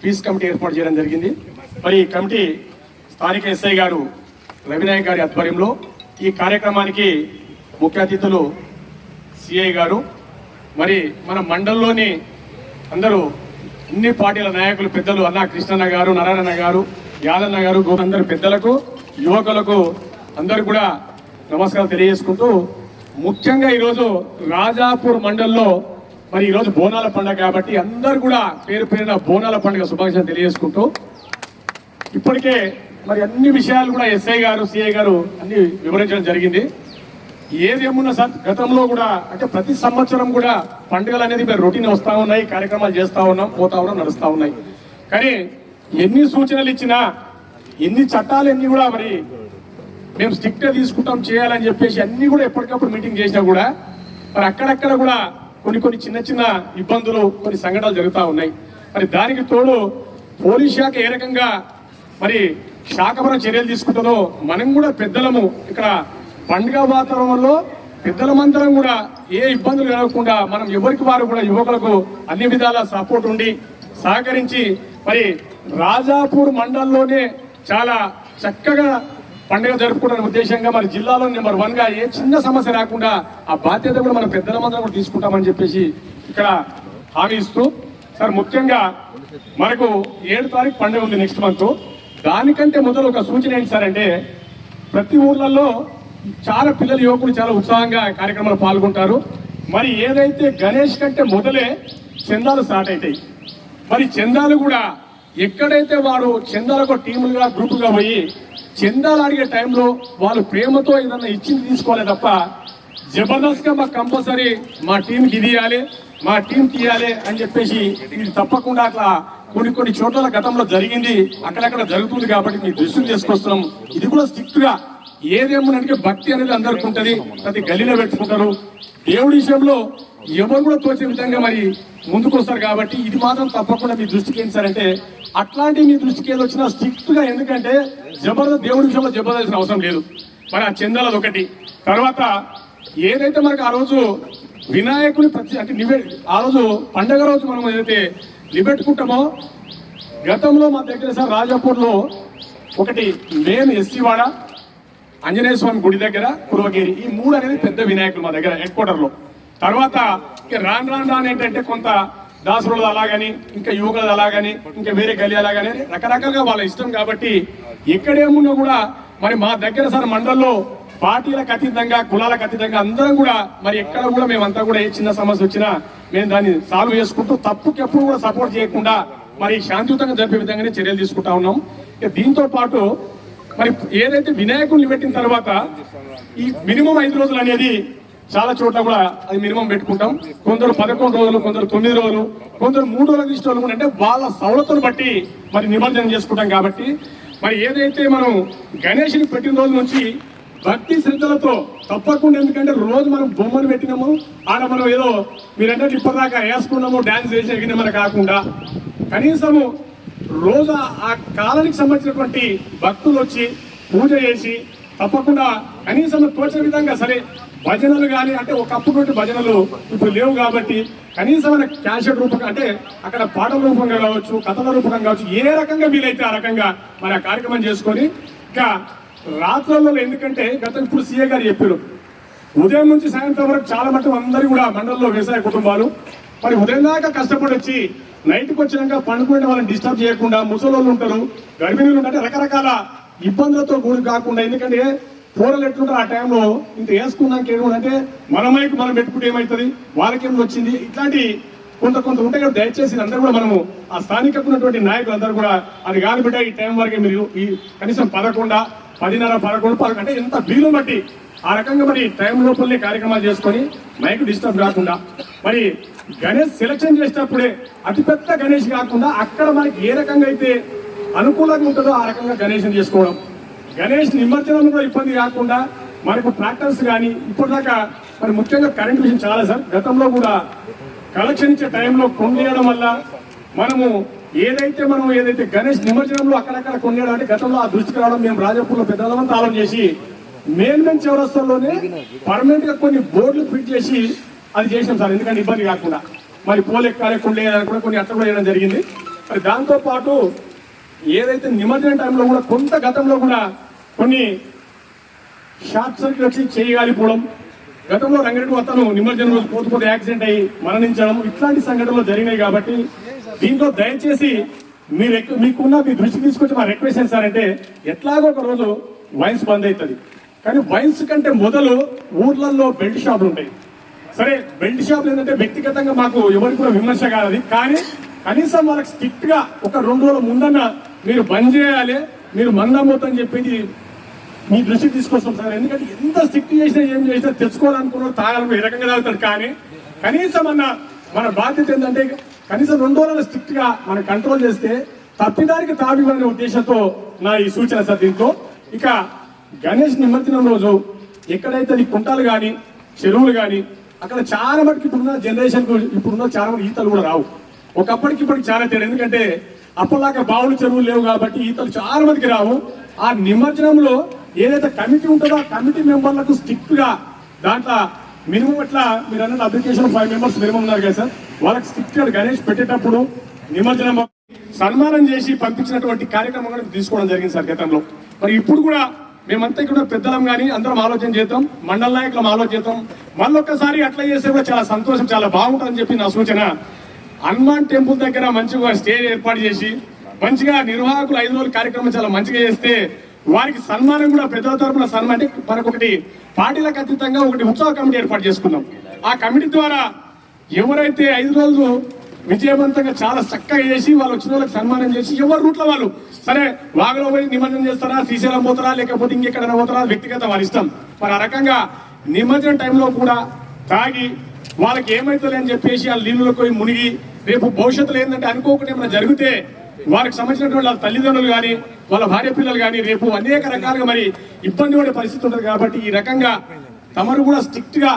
పీస్ కమిటీ ఏర్పాటు చేయడం జరిగింది. మరి ఈ కమిటీ స్థానిక ఎస్ఐ గారు రవినాయక్ గారి ఆధ్వర్యంలో ఈ కార్యక్రమానికి ముఖ్య అతిథులు సిఐ గారు, మరి మన మండలంలోని అందరూ అన్ని పార్టీల నాయకులు, పెద్దలు, అన్నా కృష్ణన్న గారు, నారాయణ గారు, యాదన్న గారు, అందరు పెద్దలకు, యువకులకు అందరు కూడా నమస్కారం తెలియజేసుకుంటూ, ముఖ్యంగా ఈరోజు రాజాపూర్ మండలంలో మరి ఈరోజు బోనాల పండుగ కాబట్టి అందరు కూడా పేరు పేరున బోనాల పండుగ శుభాకాంక్షలు తెలియజేసుకుంటూ, ఇప్పటికే మరి అన్ని విషయాలు కూడా ఎస్ఐ గారు, సిఐ గారు అన్ని వివరించడం జరిగింది. ఏది ఏమున్నా సార్ గతంలో కూడా అంటే ప్రతి సంవత్సరం కూడా పండుగలు అనేది మరి రొటీన్ వస్తూ ఉన్నాయి, కార్యక్రమాలు చేస్తూ ఉన్నాం, పోతా ఉన్నాం, నడుస్తూ ఉన్నాయి. కానీ ఎన్ని సూచనలు ఇచ్చినా, ఎన్ని చట్టాలు ఎన్ని కూడా మరి మేము స్ట్రిక్ట్గా తీసుకుంటాం చేయాలని చెప్పేసి అన్ని కూడా ఎప్పటికప్పుడు మీటింగ్ చేసినా కూడా మరి అక్కడక్కడ కూడా కొన్ని చిన్న ఇబ్బందులు, కొన్ని సంఘటనలు జరుగుతూ ఉన్నాయి. మరి దానికి తోడు పోలీస్ శాఖ ఏ రకంగా మరి శాఖపరం చర్యలు తీసుకుంటుందో మనం కూడా పెద్దలము ఇక్కడ పండుగ వాతావరణంలో పెద్దలమందరం కూడా ఏ ఇబ్బందులు కలగకుండా మనం ఎవరికి వారు కూడా యువకులకు అన్ని విధాల సపోర్ట్ ఉండి సహకరించి మరి రాజాపూర్ మండలంలోనే చాలా చక్కగా పండుగ జరుపుకోవడానికి ఉద్దేశంగా మరి జిల్లాలో నెంబర్ 1 గా ఏ చిన్న సమస్య రాకుండా ఆ బాధ్యత కూడా మన పెద్దలమందరం కూడా తీసుకుంటామని చెప్పేసి ఇక్కడ హామీ ఇస్తూ సార్ ముఖ్యంగా మనకు 7వ తారీఖు పండుగ ఉంది నెక్స్ట్ మంత్. దానికంటే మొదలు ఒక సూచన ఏంటి సార్ అంటే ప్రతి ఊర్లలో చాలా పిల్లలు యువకులు చాలా ఉత్సాహంగా కార్యక్రమాలు పాల్గొంటారు. మరి ఏదైతే గణేష్ కంటే మొదలే చందాలు స్టార్ట్ అవుతాయి. మరి చందాలు కూడా ఎక్కడైతే వారు చందాలకు టీములుగా గ్రూపుగా పోయి చందాలు అడిగే టైంలో వాళ్ళు ప్రేమతో ఏదన్నా ఇచ్చింది తీసుకోవాలి తప్ప జబర్దస్త్గా మాకు కంపల్సరీ మా టీంకి ఇది ఇవ్వాలి మా టీంకి ఇవ్వాలి అని చెప్పేసి ఇది తప్పకుండా అట్లా కొన్ని చోట్ల గతంలో జరిగింది, అక్కడక్కడ జరుగుతుంది కాబట్టి మీ దృష్టిని తీసుకొస్తున్నాం. ఇది కూడా స్ట్రిక్ట్ గా ఏదేమోనంటే భక్తి అనేది అందరికీ ఉంటుంది, ప్రతి గల్లీలో పెట్టుకుంటారు. దేవుడి విషయంలో ఎవరు కూడా తోచే విధంగా మరి ముందుకు వస్తారు కాబట్టి ఇది మాత్రం తప్పకుండా మీ దృష్టికి ఏంటి సార్ అంటే అట్లాంటి మీ దృష్టికి ఏది వచ్చినా స్ట్రిక్ట్ గా, ఎందుకంటే జబర్దస్త్ దేవుడి విషయంలో జబర్దస్త్ అవసరం లేదు. మరి ఆ చందాలది ఒకటి. తర్వాత ఏదైతే మనకు ఆ రోజు వినాయకుని అంటే ఆ రోజు పండగ రోజు మనం ఏదైతే నిబెట్టుకుంటామో గతంలో మా దగ్గర సార్ రాజాపూర్లో ఒకటి మెయిన్ ఎస్సీవాడ, ఆంజనేయ స్వామి గుడి దగ్గర, కురవగిరి, ఈ 3 అనేది పెద్ద వినాయకులు మా దగ్గర హెడ్ క్వార్టర్లో. తర్వాత రాను ఏంటంటే కొంత దాసురులు అలాగని ఇంకా యువకులు అలాగని ఇంకా వేరే గలి అలాగని రకరకాలుగా వాళ్ళ ఇష్టం కాబట్టి ఎక్కడేమున్నా కూడా మరి మా దగ్గర సార్ మండల్లో పార్టీలకు అతీతంగా కులాలకు అతీతంగా అందరం కూడా మరి ఎక్కడ కూడా మేమంతా కూడా ఏ చిన్న సమస్య వచ్చినా మేము దాన్ని సాల్వ్ చేసుకుంటూ తప్పుకి ఎప్పుడు కూడా సపోర్ట్ చేయకుండా మరి శాంతియుతంగా జరిపే విధంగానే చర్యలు తీసుకుంటా ఉన్నాం. దీంతో పాటు మరి ఏదైతే వినాయకుడిని పెట్టిన తర్వాత ఈ మినిమం 5 రోజులు అనేది చాలా చోట్ల కూడా అది మినిమం పెట్టుకుంటాం. కొందరు 11 రోజులు, కొందరు 9 రోజులు, కొందరు 3 రోజులు తీసుకోవాలి కూడా అంటే వాళ్ళ సౌలతులు బట్టి మరి నిమజ్జనం చేసుకుంటాం. కాబట్టి మరి ఏదైతే మనం గణేష్ని పెట్టిన రోజు నుంచి భక్తి శ్రద్ధలతో తప్పకుండా, ఎందుకంటే రోజు మనం బొమ్మను పెట్టినాము ఆడ మనం ఏదో మీరంటే ఇప్పటిదాకా వేసుకున్నాము డాన్స్ చేసి ఎగినమని కాకుండా కనీసము రోజు ఆ కాలానికి సంబంధించినటువంటి భక్తులు వచ్చి పూజ చేసి తప్పకుండా కనీసం తోచే విధంగా సరే భజనలు కానీ అంటే ఒకప్పుడు భజనలు ఇప్పుడు లేవు కాబట్టి కనీసం క్యాషెట్ రూపంగా అంటే అక్కడ పాటల రూపంగా కావచ్చు, కథల రూపంగా కావచ్చు, ఏ రకంగా వీలైతే ఆ రకంగా మరి ఆ కార్యక్రమం చేసుకొని ఇంకా రాత్రులలో, ఎందుకంటే ఇప్పుడు సీఏ గారు చెప్పారు ఉదయం నుంచి సాయంత్రం వరకు చాలా మటుకు అందరూ కూడా మండలంలో వ్యవసాయ కుటుంబాలు మరి ఉదయం దాకా కష్టపడి వచ్చి నైట్కి వచ్చినాక పండుకునే వాళ్ళని డిస్టర్బ్ చేయకుండా ముసలోళ్ళు ఉంటారు, గర్భిణీలు ఉంటారు, రకరకాల ఇబ్బందులతో గురి కాకుండా. ఎందుకంటే కూరలు ఎట్లుంటారు ఆ టైంలో ఇంత వేసుకున్నాక ఏమంటే మన మైకు మనం పెట్టుకుంటే ఏమవుతుంది, వాళ్ళకేం వచ్చింది, ఇట్లాంటి కొంత ఉంటాయి కదా. దయచేసి అందరూ కూడా మనము ఆ స్థానికంగా ఉన్నటువంటి నాయకులు అందరూ కూడా అది కాని బిడ్డ ఈ టైం వరకే మీరు ఈ కనీసం 11, 10:30, 11 అంటే ఎంత వీలు బట్టి ఆ రకంగా మరి టైం లోపలనే కార్యక్రమాలు చేసుకొని మైక్ డిస్టర్బ్ కాకుండా మరి గణేష్ సెలక్షన్ చేసేటప్పుడే అతిపెద్ద గణేష్ కాకుండా అక్కడ మనకి ఏ రకంగా అయితే అనుకూలంగా ఉంటుందో ఆ రకంగా గణేష్ని చేసుకోవడం. గణేష్ నిమజ్జనం కూడా ఇబ్బంది కాకుండా మనకు ట్రాక్టర్స్ కానీ ఇప్పటిదాకా మరి ముఖ్యంగా కరెంట్ విషయం చాలా సార్ గతంలో కూడా కలెక్షన్ ఇచ్చే టైంలో కొనేయడం వల్ల మనము ఏదైతే గణేష్ నిమజ్జనంలో అక్కడక్కడ కొనేయడం అంటే గతంలో ఆ దృష్టికి రావడం మేము రాజాపూర్లో పెద్దలంతా ఆలోచన చేసి మెయిన్ చౌరస్తాల్లోనే పర్మనెంట్ గా కొన్ని బోర్డులు ఫిట్ చేసి అది చేసాం సార్, ఎందుకంటే ఇబ్బంది కాకుండా మరి పోలెక్కాలే కొండేయాలని కూడా కొన్ని అట్లా కూడా వేయడం జరిగింది. మరి దాంతో పాటు ఏదైతే నిమజ్జనం టైంలో కూడా కొంత గతంలో కూడా కొన్ని షార్ట్ సర్క్యూట్ వచ్చి చేయగలిపోవడం, గతంలో రంగారెడ్డి అతను నిమజ్జనం రోజు పోతే యాక్సిడెంట్ అయ్యి మరణించడం, ఇట్లాంటి సంఘటనలు జరిగినాయి. కాబట్టి దీంట్లో దయచేసి మీకున్న మీ దృష్టికి తీసుకొచ్చి మా రిక్వెస్ట్ సార్ అంటే ఎట్లాగో ఒక రోజు వైన్స్ బంద్ అవుతుంది, కానీ వైన్స్ కంటే మొదలు ఊర్లలో బెల్ట్ షాపులు ఉంటాయి. సరే బెల్ట్ షాపులు ఏంటంటే వ్యక్తిగతంగా మాకు ఎవరికి కూడా విమర్శ కాదు, కానీ కనీసం వాళ్ళకి స్ట్రిక్ట్ గా ఒక 2 రోజుల ముందన్న మీరు బంద్ చేయాలి, మీరు మందమవుతుందని చెప్పేది మీ దృష్టికి తీసుకొస్తాం సార్. ఎందుకంటే ఎంత స్ట్రిక్ట్ చేసినా ఏం చేసినా తెచ్చుకోవాలనుకున్నాడు తాగాలను ఏ రకంగా తాగుతాడు, కానీ కనీసం మన బాధ్యత ఏంటంటే కనీసం 2 రోజులు స్ట్రిక్ట్ గా మనం కంట్రోల్ చేస్తే తప్పిదానికి తావివ్వనే ఉద్దేశంతో నా ఈ సూచన సార్. దీంతో ఇక గణేష్ నిమజ్జనం రోజు ఎక్కడైతే కుంటాలు కానీ చెరువులు కానీ అక్కడ చాలా మటుకు ఇప్పుడున్న జనరేషన్ ఇప్పుడున్న చాలా మంది ఈతలు కూడా రావు. ఒకప్పటికి ఇప్పటికి చాలా తేడా, ఎందుకంటే అప్పటిలాగా బావులు చెరువులు లేవు కాబట్టి ఈతలు చాలా మందికి రావు. ఆ నిమజ్జనంలో ఏదైతే కమిటీ ఉంటుందో ఆ కమిటీ మెంబర్లకు స్ట్రిక్ట్ గా దాంట్లో మినిమం ఎట్లా మీరు అన్నట్టు అప్లికేషన్ 5 మెంబర్స్ మినిమం ఉన్నారు కదా సార్, వాళ్ళకి స్ట్రిక్ట్ గా గణేష్ పెట్టేటప్పుడు నిమజ్జనం సన్మానం చేసి పంపించినటువంటి కార్యక్రమం కూడా తీసుకోవడం జరిగింది సార్ గతంలో. మరి ఇప్పుడు కూడా మేమంతా ఇక్కడ పెద్దలం కానీ అందరం ఆలోచన చేద్దాం, మండల నాయకులం ఆలోచన చేద్దాం. మళ్ళొక్కసారి అట్లా చేస్తే కూడా చాలా సంతోషం, చాలా బాగుంటుందని చెప్పి నా సూచన. హనుమాన్ టెంపుల్ దగ్గర మంచిగా స్టేజ్ ఏర్పాటు చేసి మంచిగా నిర్వాహకులు 5 రోజుల కార్యక్రమం చాలా మంచిగా చేస్తే వారికి సన్మానం కూడా పెద్దల తరపున సన్మానం అంటే మనకు ఒకటి పార్టీలకు అతీతంగా ఒకటి ఉత్సవ కమిటీ ఏర్పాటు చేసుకున్నాం. ఆ కమిటీ ద్వారా ఎవరైతే 5 రోజులు విజయవంతంగా చాలా చక్కగా చేసి వాళ్ళు వచ్చిన వాళ్ళకి సన్మానం చేసి ఎవరు రూట్లో వాళ్ళు సరే వాగులో పోయి నిమజ్జనం చేస్తారా, శ్రీశైలం పోతారా, లేకపోతే ఇంకెక్కడైనా పోతారా, వ్యక్తిగత వారి ఇష్టం. మరి ఆ రకంగా నిమజ్జనం టైంలో కూడా తాగి వాళ్ళకి ఏమైతుంది అని చెప్పేసి ఆ నీళ్ళలో పోయి మునిగి రేపు భవిష్యత్తులో ఏంటంటే అనుకోకుండా ఏమైనా జరిగితే వారికి సంబంధించినటువంటి వాళ్ళ తల్లిదండ్రులు కానీ వాళ్ళ భార్య పిల్లలు కానీ రేపు అనేక రకాలుగా మరి ఇబ్బంది పడే పరిస్థితి ఉంటుంది. కాబట్టి ఈ రకంగా తమరు కూడా స్ట్రిక్ట్ గా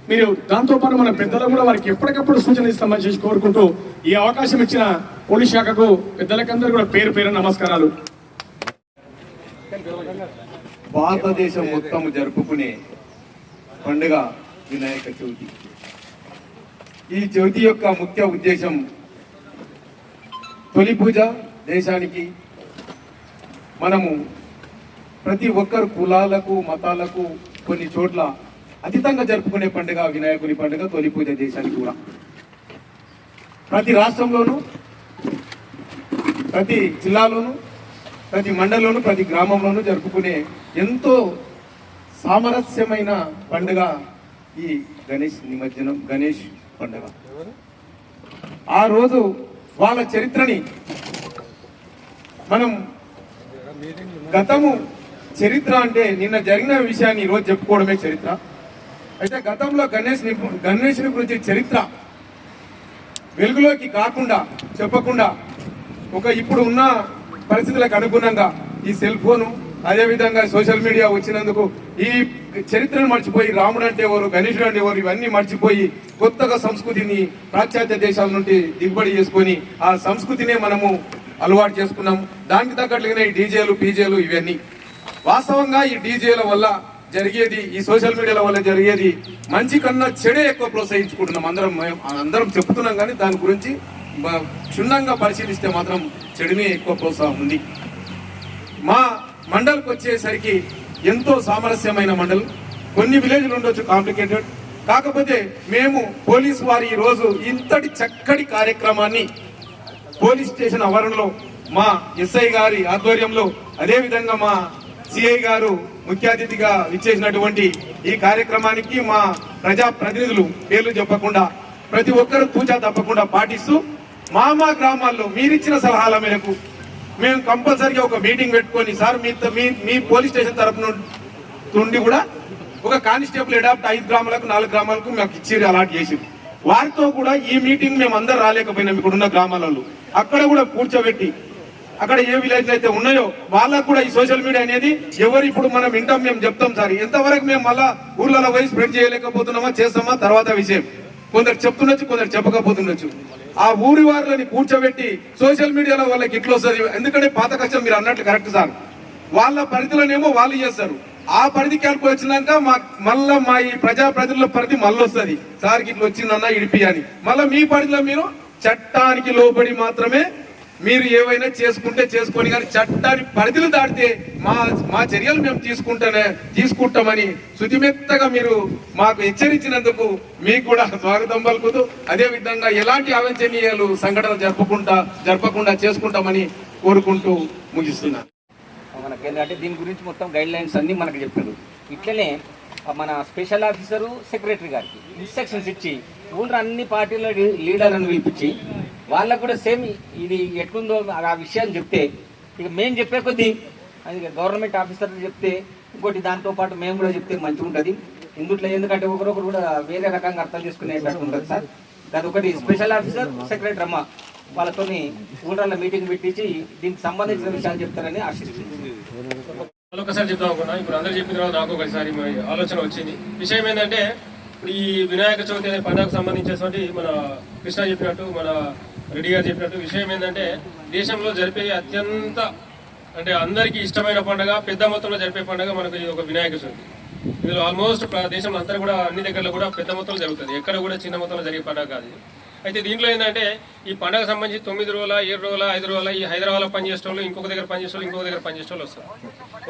మీరు దాంతోపాటు మన పెద్దలు కూడా వారికి ఎప్పటికప్పుడు సూచన ఇస్తామని చేసి కోరుకుంటూ ఈ అవకాశం ఇచ్చిన పోలీస్ శాఖకు పెద్దలకందరూ కూడా పేరు పేరు నమస్కారాలు. భారతదేశం మొత్తం జరుపుకునే పండుగ వినాయక చవితి. ఈ చవితి యొక్క ముఖ్య ఉద్దేశం తొలి పూజ. దేశానికి మనము ప్రతి ఒక్కరు కులాలకు మతాలకు కొన్ని చోట్ల అతీతంగా జరుపుకునే పండుగ వినాయకుని పండుగ తొలి పూజ దేశానికి కూడా. ప్రతి రాష్ట్రంలోనూ, ప్రతి జిల్లాలోనూ, ప్రతి మండలంలోనూ, ప్రతి గ్రామంలోనూ జరుపుకునే ఎంతో సామరస్యమైన పండుగ ఈ గణేష్ నిమజ్జనం, గణేష్ పండుగ. ఆ రోజు వాళ్ళ చరిత్రని మనం గతము చరిత్ర అంటే నిన్న జరిగిన విషయాన్ని ఈరోజు చెప్పుకోవడమే చరిత్ర. అయితే గతంలో గణేష్ని గురించి చరిత్ర వెలుగులోకి కాకుండా చెప్పకుండా ఇప్పుడు ఉన్న పరిస్థితులకు అనుగుణంగా ఈ సెల్ ఫోను అదేవిధంగా సోషల్ మీడియా వచ్చినందుకు ఈ చరిత్రను మర్చిపోయి రాముడు అంటే ఎవరు, గణేశుడు అంటే ఎవరు ఇవన్నీ మర్చిపోయి కొత్తగా సంస్కృతిని పాశ్చాత్య దేశాల నుండి దిగుబడి చేసుకొని ఆ సంస్కృతినే మనము అలవాటు చేసుకున్నాం. దానికి తగ్గట్లుగానే ఈ డీజేలు పీజేలు ఇవన్నీ. వాస్తవంగా ఈ డీజేల వల్ల జరిగేది, ఈ సోషల్ మీడియాల వల్ల జరిగేది మంచి కన్నా చెడే ఎక్కువ ప్రోత్సహించుకుంటున్నాం. అందరం చెప్తున్నాం కానీ దాని గురించి క్షుణ్ణంగా పరిశీలిస్తే మాత్రం చెడునే ఎక్కువ ప్రోత్సాహం ఉంది. మా మండలికి వచ్చేసరికి ఎంతో సామరస్యమైన మండలం. కొన్ని విలేజ్లు ఉండొచ్చు కాంప్లికేటెడ్, కాకపోతే మేము పోలీసు వారి ఈ రోజు ఇంతటి చక్కటి కార్యక్రమాన్ని పోలీస్ స్టేషన్ ఆవరణలో మా ఎస్ఐ గారి ఆధ్వర్యంలో అదేవిధంగా మా సిఐ గారు ముఖ్య అతిథిగా ఇచ్చేసినటువంటి ఈ కార్యక్రమానికి మా ప్రజా ప్రతినిధులు పేర్లు చెప్పకుండా ప్రతి ఒక్కరు తూచా తప్పకుండా పాటిస్తూ మా గ్రామాల్లో మీరిచ్చిన సలహాల మేరకు మేము కంపల్సరీగా ఒక మీటింగ్ పెట్టుకొని సార్ మీ పోలీస్ స్టేషన్ తరఫు నుండి కూడా ఒక కానిస్టేబుల్ అడాప్ట్ 5 గ్రామాలకు 4 గ్రామాలకు మాకు ఇచ్చి అలాట్ చేసి వారితో కూడా ఈ మీటింగ్ మేము అందరు రాలేకపోయినాం. ఇక్కడ ఉన్న గ్రామాలలో అక్కడ కూడా కూర్చోబెట్టి అక్కడ ఏ విలేజ్ అయితే ఉన్నాయో వాళ్ళకు కూడా ఈ సోషల్ మీడియా అనేది ఎవరు ఇప్పుడు మనం వింటాం, మేము చెప్తాం సార్ ఎంతవరకు మేము మళ్ళా ఊర్లలో పోయి స్ప్రెడ్ చేయలేకపోతున్నామా చేస్తామా తర్వాత విషయం. కొందరు చెప్తుండొచ్చు, కొందరు చెప్పకపోతుండొచ్చు. ఆ ఊరి వారిని కూర్చోబెట్టి సోషల్ మీడియాలో వాళ్ళకి ఇట్లా వస్తుంది. ఎందుకంటే పాత కష్టం మీరు అన్నట్లు కరెక్ట్ సార్, వాళ్ళ పరిధిలోనేమో వాళ్ళు చేస్తారు. ఆ పరిధి క్యాల్కు వచ్చినాక మళ్ళా మా ఈ ప్రజా ప్రతినిధుల పరిధి మళ్ళీ వస్తుంది, సార్కి ఇట్లా వచ్చిందన్నా ఇడిపి అని. మళ్ళీ మీ పరిధిలో మీరు చట్టానికి లోబడి మాత్రమే మీరు ఏవైనా చేసుకుంటే చేసుకొని, కానీ చట్టాన్ని పరిధులు దాటితే మా చర్యలు మేము తీసుకుంటామని శుతిమెత్తగా మీరు మాకు హెచ్చరించినందుకు మీకు కూడా స్వాగతం పలుకుతూ అదే విధంగా ఎలాంటి అవాంఛనీయాలు సంఘటన జరపకుండా చేసుకుంటామని కోరుకుంటూ ముగిస్తున్నాను. మనకి ఏంటంటే దీని గురించి మొత్తం గైడ్ లైన్స్ అన్ని మనకు చెప్పారు. ఇట్లనే మన స్పెషల్ ఆఫీసరు సెక్రటరీ గారికి ఇన్స్ట్రక్షన్స్ ఇచ్చి ఊళ్ళో అన్ని పార్టీల లీడర్లను పిలిపించి వాళ్ళకు కూడా సేమ్ ఇది ఎట్లుందో ఆ విషయాన్ని చెప్తే ఇక మేము చెప్పే కొద్దీ అది గవర్నమెంట్ ఆఫీసర్లు చెప్తే ఇంకోటి దాంతో పాటు మేము కూడా చెప్తే మంచిగా ఉంటుంది ఇందుట్లో. ఎందుకంటే ఒకరొకరు కూడా వేరే రకంగా అర్థం చేసుకునేటట్టు ఉంటుంది సార్. అది ఒకటి స్పెషల్ ఆఫీసర్ సెక్రటరీ అమ్మ వాళ్ళతో ఊళ్ళలో మీటింగ్ పెట్టించి దీనికి సంబంధించిన విషయాలు చెప్తారని ఆశిస్తుంది. ఒకసారి చెప్తాం అనుకున్నా, ఇప్పుడు అందరూ చెప్పిన తర్వాత నాకు ఒకసారి ఆలోచన వచ్చింది. విషయం ఏంటంటే ఇప్పుడు ఈ వినాయక చవితి అనే పండుగకు సంబంధించినటువంటి మన కృష్ణ చెప్పినట్టు మన రెడ్డి గారు చెప్పినట్టు విషయం ఏంటంటే దేశంలో జరిపే అత్యంత అంటే అందరికీ ఇష్టమైన పండుగ, పెద్ద మొత్తంలో జరిపే పండుగ మనకు ఇది ఒక వినాయక చవితి. ఇందులో ఆల్మోస్ట్ దేశంలో అంతా కూడా అన్ని దగ్గరలో కూడా పెద్ద మొత్తంలో జరుగుతుంది, ఎక్కడ కూడా చిన్న మొత్తంలో జరిగే పండుగ కాదు. అయితే దీంట్లో ఏంటంటే ఈ పండుగ సంబంధించి 9 రోజుల 7 రోజుల 5 రోజుల ఈ హైదరాబాద్లో పనిచేసే వాళ్ళు ఇంకొక దగ్గర పనిచేసే వాళ్ళు ఇంకొక దగ్గర పనిచేసే వాళ్ళు వస్తారు.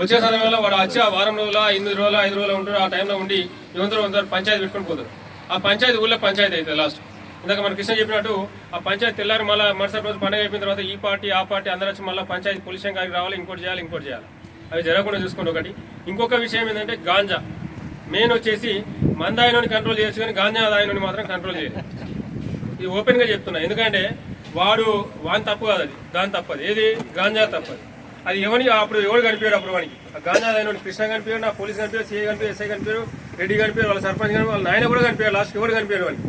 వచ్చే సందర్భంలో వాడు వచ్చి ఆ వారం రోజుల 8 రోజుల 5 రోజులు ఉంటారు. ఆ టైంలో ఉండి అందరూ పంచాయతీ పెట్టుకొని పోతారు. ఆ పంచాయతీ ఊళ్ళో పంచాయతీ అవుతుంది లాస్ట్. ఇందాక మన కృష్ణ చెప్పినట్టు ఆ పంచాయతీ తెల్లారి మళ్ళీ మరుసటి రోజు పండుగ అయిపోయిన తర్వాత ఈ పార్టీ ఆ పార్టీ అందరూ వచ్చి మళ్ళీ పంచాయతీ పోలీస్ గారికి రావాలి, ఇంకోటి చేయాలి. అవి జరగకుండా చూసుకోండి ఒకటి. ఇంకొక విషయం ఏంటంటే గాంజా మెయిన్ వచ్చేసి మందాయినోని కంట్రోల్ చేయొచ్చు కానీ గాంజా దాయినోని మాత్రం కంట్రోల్ చేయలేదు. ఇది ఓపెన్ గా చెప్తున్నా, ఎందుకంటే వాని తప్పు కాదు, అది దాని తప్పదు. ఏది గాంజా తప్పదు. అది అప్పుడు ఎవరు కనిపించాడు అప్పుడు వానికి ఆ గాంజా దాయినోని కృష్ణ కనిపించాడు, నా పోలీస్ కనిపించారు, సిఐ కనిపించారు, ఎస్ఐ కనిపించారు, రెడ్డి కనిపించారు, వాళ్ళ సర్పంచ్ కనిపించారు, వాళ్ళ నాయన కూడా కనిపించారు. లాస్ట్ ఎవరు కనిపించాడు వాడికి.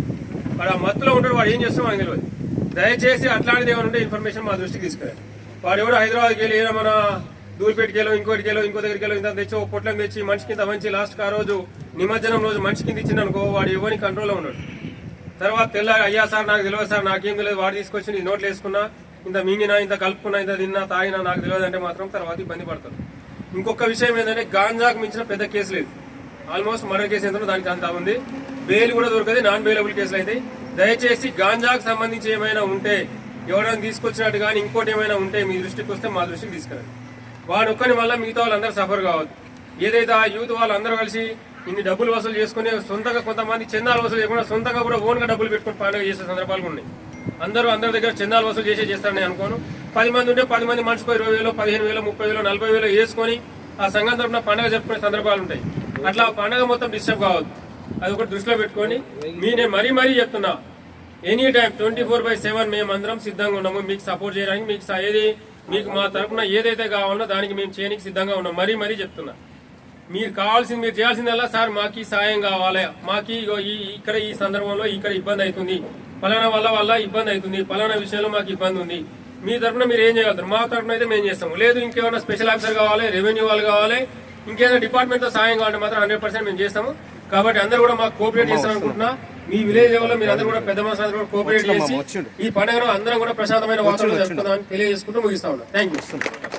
వాడు ఆ మత్తులో ఉంటాడు, వాడు ఏం చేస్తాడో మనకు తెలియదు. దయచేసి అట్లాంటిది ఏమైనా ఉంటే ఇన్ఫర్మేషన్ మా దృష్టికి తీసుకురండి. వాడు ఎవరు హైదరాబాద్కి వెళ్ళి ఏదో మన దూరిపేటకెళ్ళో ఇంకో దగ్గరికి ఇంత తెచ్చి ఒక పొట్లం తెచ్చి మనిషి కింద మంచి లాస్ట్ ఆ రోజు నిమజ్జనం రోజు మనిషి కింద ఇచ్చింది అనుకో, వాడు ఎవరిని కంట్రోల్లో ఉన్నాడు. తర్వాత తెల్లారి అయ్యా సార్ నాకు తెలియదు సార్, నాకేం తెలియదు, వాడు తీసుకొచ్చి నోట్లు వేసుకున్నా, ఇంత మింగినా, ఇంత కలుపుకున్నా, ఇంత తిన్నా, తాగినా నాకు తెలియదు అంటే మాత్రం తర్వాత ఇబ్బంది పడతారు. ఇంకొక విషయం ఏంటంటే గాంజాకు మించిన పెద్ద కేసు లేదు. ఆల్మోస్ట్ మర్డర్ కేసు ఎంతో దానికి అంతా ఉంది. బెయిల్ కూడా దొరకదు, నాన్ బెయిలబుల్ కేసులు అయితే. దయచేసి గాంజాకు సంబంధించి ఏమైనా ఉంటే ఎవరైనా తీసుకొచ్చినట్టు కానీ ఇంకోటి ఏమైనా ఉంటే మీ దృష్టికి వస్తే మా దృష్టికి తీసుకురండి. వాడు ఒక్కని వల్ల మిగతా వాళ్ళందరూ సఫర్ కావద్దు. ఏదైతే ఆ యూత్ వాళ్ళందరూ కలిసి ఇన్ని డబ్బులు వసూలు చేసుకుని సొంతంగా కొంతమంది చందాలు వసూలు చేయకుండా సొంతంగా కూడా ఓన్గా డబ్బులు పెట్టుకుని పండుగ చేసే సందర్భాలు ఉన్నాయి. అందరి దగ్గర చందాలు వసూలు చేస్తారని నేను అనుకోను. 10 మంది ఉంటే 10 మంది మనిషికి 20,000, 15,000, 30,000, 40,000 వేసుకొని ఆ సంఘం తరఫున పండుగ జరుపుకునే సందర్భాలు ఉంటాయి. అట్లా పండుగ మొత్తం డిస్టర్బ్ కావద్దు, అది ఒకటి దృష్టిలో పెట్టుకోండి. నేను మరీ చెప్తున్నా, ఎనీ టైం 24/7 మేము అందరం సిద్ధంగా ఉన్నాము మీకు సపోర్ట్ చేయడానికి. మీకు మా తరఫున ఏదైతే కావాలో దానికి మేము చేయడానికి సిద్ధంగా ఉన్నాం. మరీ చెప్తున్నా, మీరు చేయాల్సిందల్లా సార్ మాకు సాయం కావాలి, మాకు ఇక్కడ ఈ సందర్భంలో ఇక్కడ ఇబ్బంది అవుతుంది, పలానా వల్ల ఇబ్బంది అవుతుంది, పలానా విషయంలో మాకు ఇబ్బంది ఉంది, మీ తరఫున మీరు ఏం చేయగలుగుతారు, మా తరఫున అయితే మేము చేస్తాము. లేదు ఇంకేమైనా స్పెషల్ ఆఫీసర్ కావాలి, రెవెన్యూ వాళ్ళు కావాలి, ఇంకేదైనా డిపార్ట్మెంట్ తో సాయం కావాలంటే మాత్రం 100% మేము చేస్తాము. కాబట్టి అందరూ కూడా మాకు కోఆపరేట్ చేస్తారనుకుంటున్నా. మీ విలేజ్ లెవెల్లో మీరు అందరూ కూడా పెద్ద మనుషులు కూడా కోఆపరేట్ చేసి ఈ పండుగను అందరం కూడా ప్రశాంతమైన వాతావరణం జరుపుకుందామని తెలియజేసుకుంటూ ముగిస్తా ఉన్నాం. Thank you.